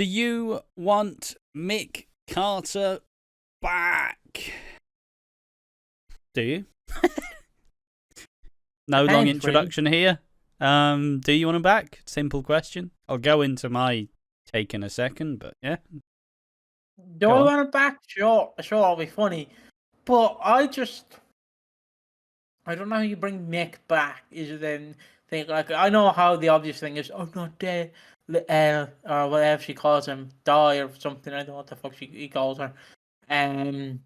Do you want Mick Carter back? Do you? No long introduction here. Do you want him back? Simple question. I'll go into my take in a second, but yeah. Do I want him back? Sure, it'll be funny. But I don't know how you bring Mick back. Is it then think like I know how the obvious thing is, oh not dead, or whatever she calls him, die or something. I don't know what the fuck he calls her. I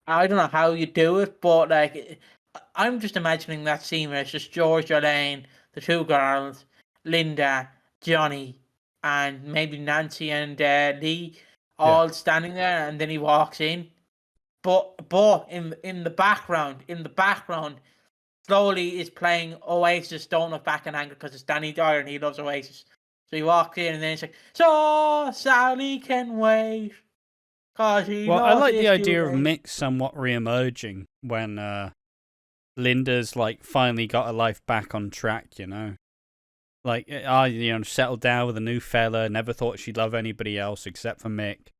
don't know how you do it, but like I'm just imagining that scene where it's just George, Elaine, the two girls, Linda, Johnny, and maybe Nancy and Lee all standing there, and then he walks in. But in the background, slowly is playing Oasis "Don't Look Back in Anger" because it's Danny Dyer and he loves Oasis. So he walks in and then it's like, so Sally can wait. Well, I like the idea of Mick somewhat re-emerging when Linda's like finally got her life back on track, you know? Like, settled down with a new fella, never thought she'd love anybody else except for Mick.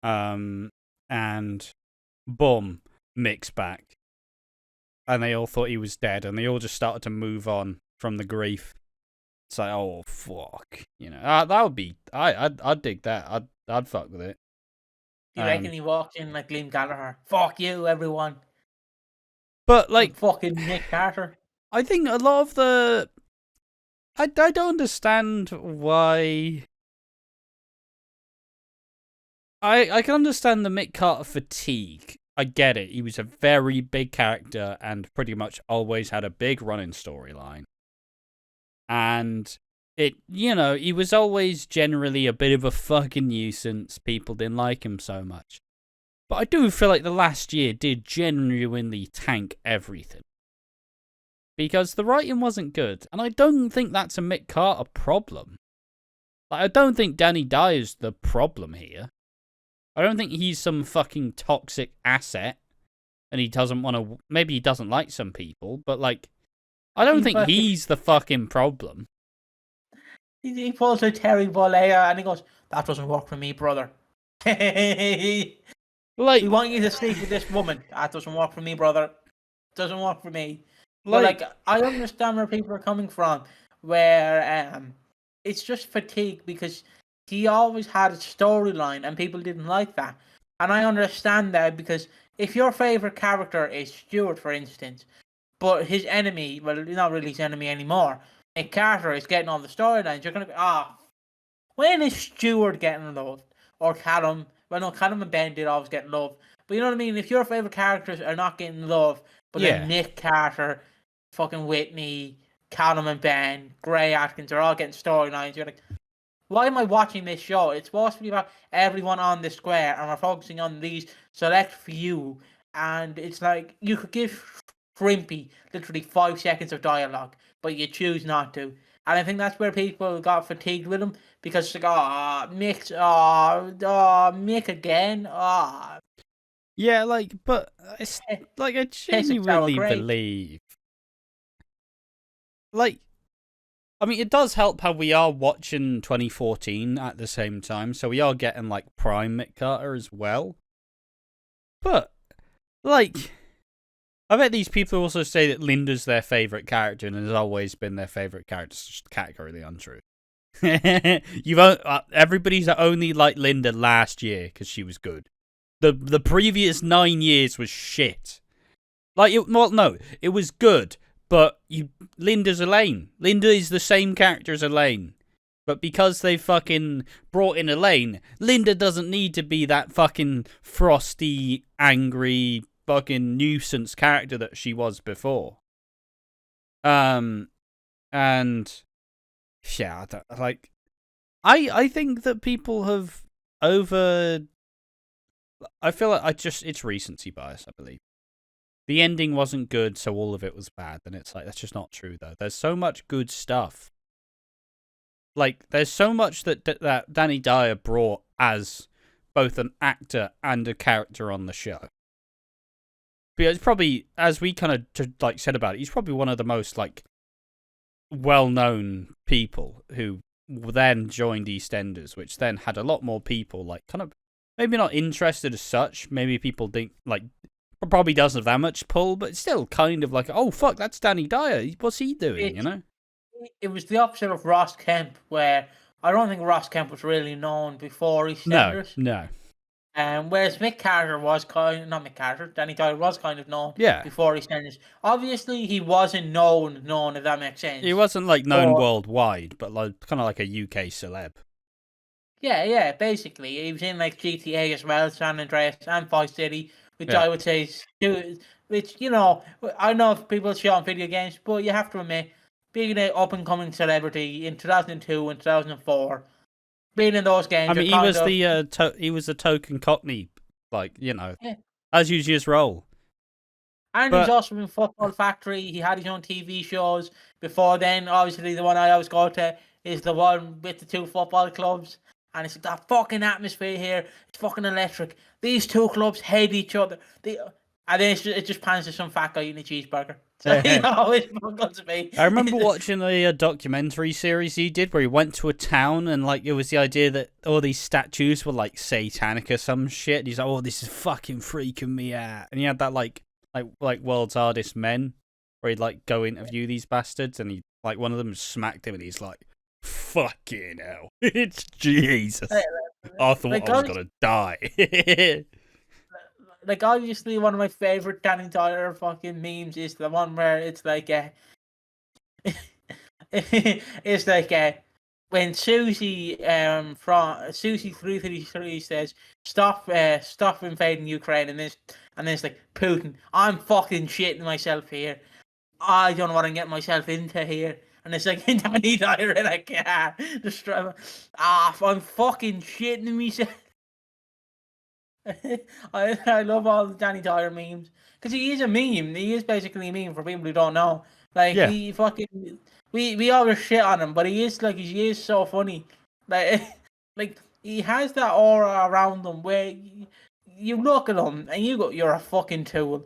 And boom, Mick's back. And they all thought he was dead, and they all just started to move on from the grief. It's like, oh, fuck. You know, that would be, I'd dig that. I'd fuck with it. You reckon he walked in like Liam Gallagher? Fuck you, everyone. But, like... fucking Mick Carter. I think a lot of the... I don't understand why... I can understand the Mick Carter fatigue. I get it. He was a very big character and pretty much always had a big running storyline. And he was always generally a bit of a fucking nuisance. People didn't like him so much. But I do feel like the last year did genuinely tank everything. Because the writing wasn't good. And I don't think that's a Mick Carter problem. Like, I don't think Danny Dyer's the problem here. I don't think he's some fucking toxic asset. And he doesn't want to... Maybe he doesn't like some people. But, like, I don't think he's the fucking problem. He pulls a Terry Bollea and he goes, that doesn't work for me, brother. Like, we want you to sleep with this woman. That doesn't work for me, brother. Doesn't work for me. Like, I understand where people are coming from, where it's just fatigue because he always had a storyline and people didn't like that. And I understand that because if your favourite character is Stuart, for instance, but his enemy, well, not really his enemy anymore, Mick Carter is getting all the storylines, you're going to go, when is Stuart getting loved? Or Callum? Well, no, Callum and Ben did always get love. But you know what I mean? If your favourite characters are not getting love, but then Mick Carter, fucking Whitney, Callum and Ben, Gray Atkins are all getting storylines, you're like, why am I watching this show? It's supposed to be about everyone on the square, and we're focusing on these select few. And it's like, you could give Shrimpy literally 5 seconds of dialogue, but you choose not to. And I think that's where people got fatigued with him, because it's like, Mick again, Yeah, like, but it's like, I genuinely believe, like, I mean, it does help how we are watching 2014 at the same time, so we are getting, like, prime Mick Carter as well. But, like, I bet these people also say that Linda's their favourite character and has always been their favourite character. It's just categorically untrue. Everybody's only liked Linda last year because she was good. The previous 9 years was shit. Like, it was good. But Linda's Elaine. Linda is the same character as Elaine. But because they fucking brought in Elaine, Linda doesn't need to be that fucking frosty, angry, fucking nuisance character that she was before. And yeah, I think that people have I feel like it's recency bias, I believe. The ending wasn't good, so all of it was bad. And it's like, that's just not true, though. There's so much good stuff. Like, there's so much that Danny Dyer brought as both an actor and a character on the show. But it's probably, as we kind of said about it, he's probably one of the most, like, well-known people who then joined EastEnders, which then had a lot more people, like, kind of, maybe not interested as such. Maybe people think, like, probably doesn't have that much pull, but it's still kind of like, oh, fuck, that's Danny Dyer. What's he doing, you know? It was the opposite of Ross Kemp, where I don't think Ross Kemp was really known before EastEnders. No. Whereas Mick Carter was not Mick Carter, Danny Dyer was kind of known before EastEnders. Obviously, he wasn't known, if that makes sense. He wasn't, like, known worldwide, but like kind of like a UK celeb. Yeah, basically. He was in, like, GTA as well, San Andreas, and Vice City, which I would say is, which, you know, I know people shit on video games, but you have to admit, being an up-and-coming celebrity in 2002 and 2004, being in those games... I mean, he was the token Cockney, like, you know, as usual his role. And he's also in Football Factory. He had his own TV shows. Before then, obviously, the one I always go to is the one with the two football clubs. And it's like, that fucking atmosphere here, it's fucking electric. These two clubs hate each other. And then it just pans to some fat guy eating a cheeseburger. So he always fucking me. I remember watching a documentary series he did where he went to a town and, like, it was the idea that all these statues were, like, satanic or some shit. And he's like, oh, this is fucking freaking me out. And he had that, like World's Hardest Men, where he'd, like, go interview these bastards, and he, like, one of them smacked him, and he's like, fucking hell. It's Jesus. I thought I was gonna die. Like, obviously, one of my favorite Danny Dyer fucking memes is the one where it's like, it's like, when Susie from Susie333 says, stop invading Ukraine, and then it's like, Putin, I'm fucking shitting myself here. I don't know what I'm getting myself into here. And it's like, Danny Dyer, and like, I'm fucking shitting myself. I love all the Danny Dyer memes, because he is a meme. He is basically a meme for people who don't know. Like, he fucking, we always shit on him, but he is so funny. Like, like, he has that aura around him where you look at him and you go, you're a fucking tool.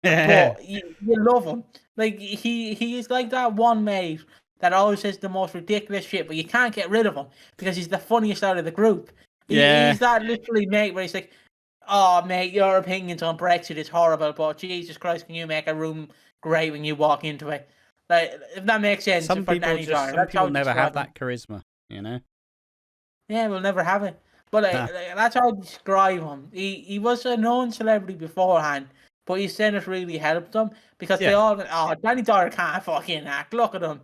But you love him. Like, he is like that one mate that always says the most ridiculous shit, but you can't get rid of him because he's the funniest out of the group. He's that literally mate where he's like, oh, mate, your opinions on Brexit is horrible, but Jesus Christ, can you make a room great when you walk into it? Like, if that makes sense. Some people never have that charisma, you know? Yeah, we'll never have it. But that's how I describe him. He was a known celebrity beforehand, but EastEnders really helped him, because they all went, oh, Danny Dyer can't fucking act. Look at him.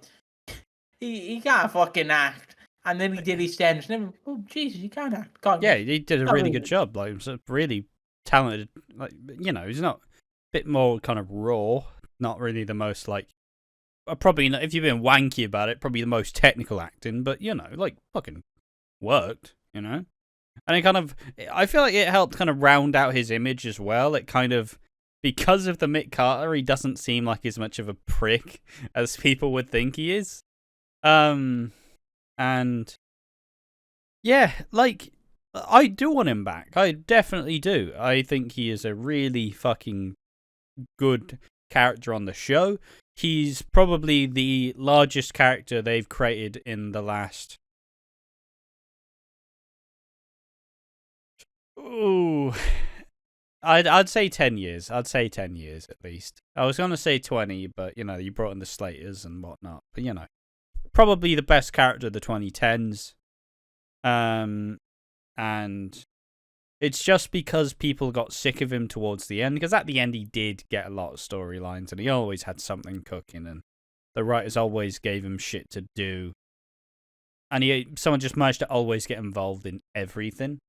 He can't fucking act. And then he did EastEnders, and everyone, oh, Jesus, he can act. Yeah, he did a really good job. Like, he was really talented. Like, you know, he's not a bit more kind of raw. Not really the most, like, probably not, if you've been wanky about it, probably the most technical acting. But, you know, like, fucking worked, you know? And it kind of, I feel like it helped kind of round out his image as well. It kind of, because of the Mick Carter, he doesn't seem like as much of a prick as people would think he is. And yeah, like, I do want him back. I definitely do. I think he is a really fucking good character on the show. He's probably the largest character they've created in the last... Ooh, I'd say 10 years. I'd say 10 years at least. I was going to say 20, but, you know, you brought in the Slaters and whatnot. But, you know, probably the best character of the 2010s. And it's just because people got sick of him towards the end. Because at the end, he did get a lot of storylines, and he always had something cooking, and the writers always gave him shit to do. And someone just managed to always get involved in everything.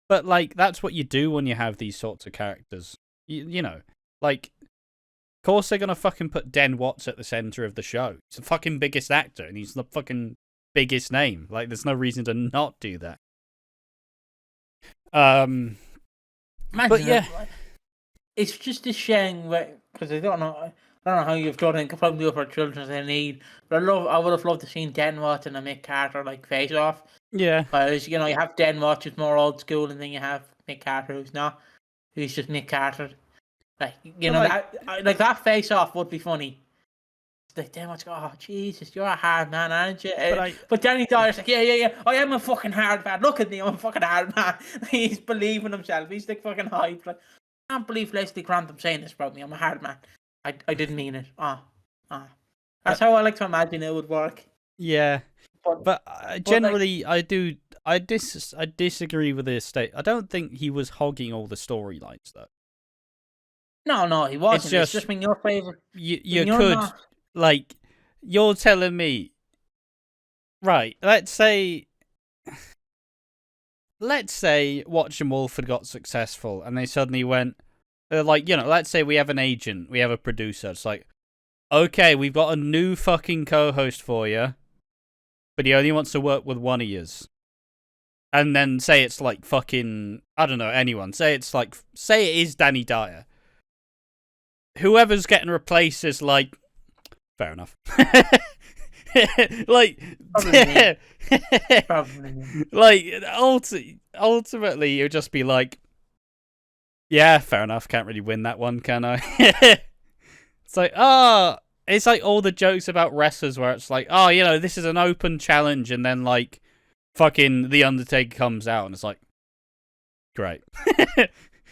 But, like, that's what you do when you have these sorts of characters. You know, like, of course they're going to fucking put Den Watts at the center of the show. He's the fucking biggest actor, and he's the fucking biggest name. Like, there's no reason to not do that. But yeah. It's just a shame, because I don't know how you've done it. It could probably do it for children in need. But I would have loved to see Den Watts and a Mick Carter, like, face off. Yeah. Because, you know, you have Den Watts, who's more old school, and then you have Mick Carter, who's not. Who's just Mick Carter. Like, you know, that face off would be funny. They must go, oh, Jesus, you're a hard man, aren't you? But Danny Dyer's like, yeah, I am a fucking hard man. Look at me, I'm a fucking hard man. He's believing himself. He's like fucking hyped. Like, I can't believe Leslie Grantham saying this about me. I'm a hard man. I didn't mean it. That's how I like to imagine it would work. Yeah. But generally, like, I disagree with this state. I don't think he was hogging all the storylines, though. No, he wasn't. It's just been your favourite. You could, like, you're telling me, right, let's say Watching Walford got successful and they suddenly went, like, you know, let's say we have an agent, we have a producer. It's like, okay, we've got a new fucking co-host for you, but he only wants to work with one of yous. And then say it's like fucking, I don't know, anyone. Say it is Danny Dyer. Whoever's getting replaced is like, fair enough. Like, Probably. Like, ultimately, you'll just be like, yeah, fair enough. Can't really win that one, can I? It's like, it's like all the jokes about wrestlers where it's like, oh, you know, this is an open challenge, and then like, fucking The Undertaker comes out, and it's like, great.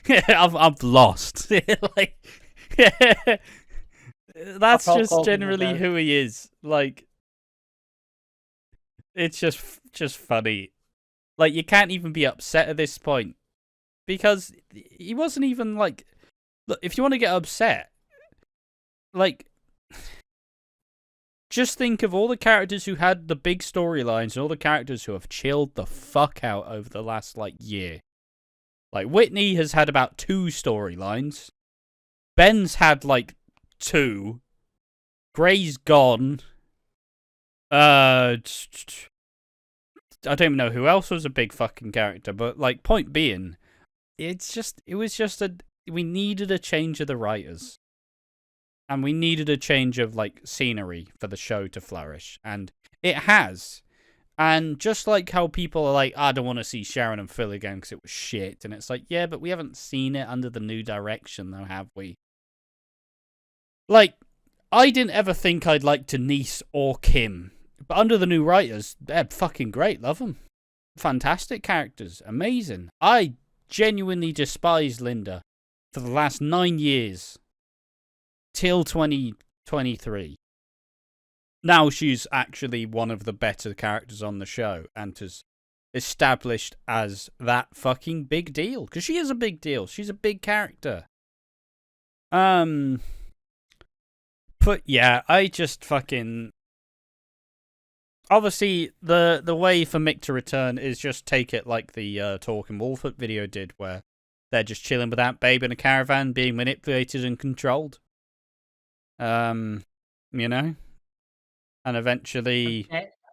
I've lost. Like, that's just generally who he is. Like, it's just funny. Like, you can't even be upset at this point because he wasn't even like. Look, if you want to get upset, like, just think of all the characters who had the big storylines and all the characters who have chilled the fuck out over the last like year. Like, Whitney has had about 2 storylines. Ben's had like 2. Gray's gone. I don't even know who else was a big fucking character, but like, point being, we needed a change of the writers. And we needed a change of like scenery for the show to flourish. And it has. And just like how people are like, I don't want to see Sharon and Phil again because it was shit. And it's like, yeah, but we haven't seen it under the new direction though, have we? Like, I didn't ever think I'd like Denise or Kim. But under the new writers, they're fucking great. Love them. Fantastic characters. Amazing. I genuinely despised Linda for the last 9 years. Till 2023. Now she's actually one of the better characters on the show and is established as that fucking big deal. Because she is a big deal. She's a big character. But yeah, I just fucking... Obviously, the way for Mick to return is just take it like the Talking Walford video did, where they're just chilling with Aunt Babe in a caravan, being manipulated and controlled. You know? And eventually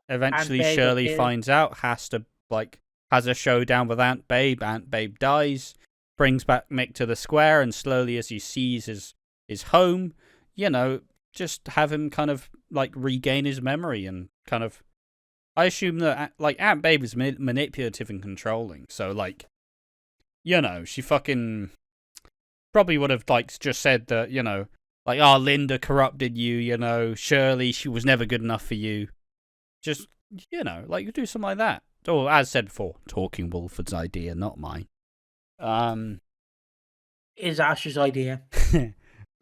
Shirley finds out, has a showdown with Aunt Babe. Aunt Babe dies, brings back Mick to the square, and slowly as he sees his home, you know, just have him kind of like regain his memory and kind of. I assume that like Aunt Babe is manipulative and controlling, so like, you know, she fucking probably would have like just said that, you know, like, oh, Linda corrupted you, you know, Shirley, she was never good enough for you. Just, you know, like, do something like that. Or, as said before, Talking Walford's idea, not mine. Is Ash's idea.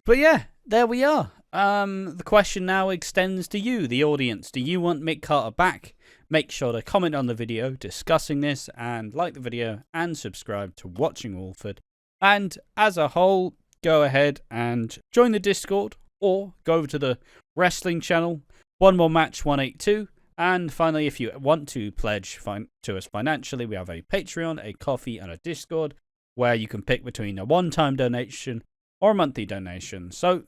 But yeah, there we are. The question now extends to you, the audience. Do you want Mick Carter back? Make sure to comment on the video discussing this, and like the video, and subscribe to Watching Walford. And, as a whole, go ahead and join the Discord, or go over to the wrestling channel, One More Match 182. And finally, if you want to pledge to us financially, we have a Patreon, a Coffee, and a Discord, where you can pick between a one-time donation or a monthly donation. So,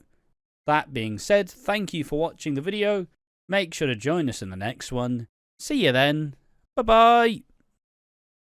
that being said, thank you for watching the video. Make sure to join us in the next one. See you then. Bye-bye.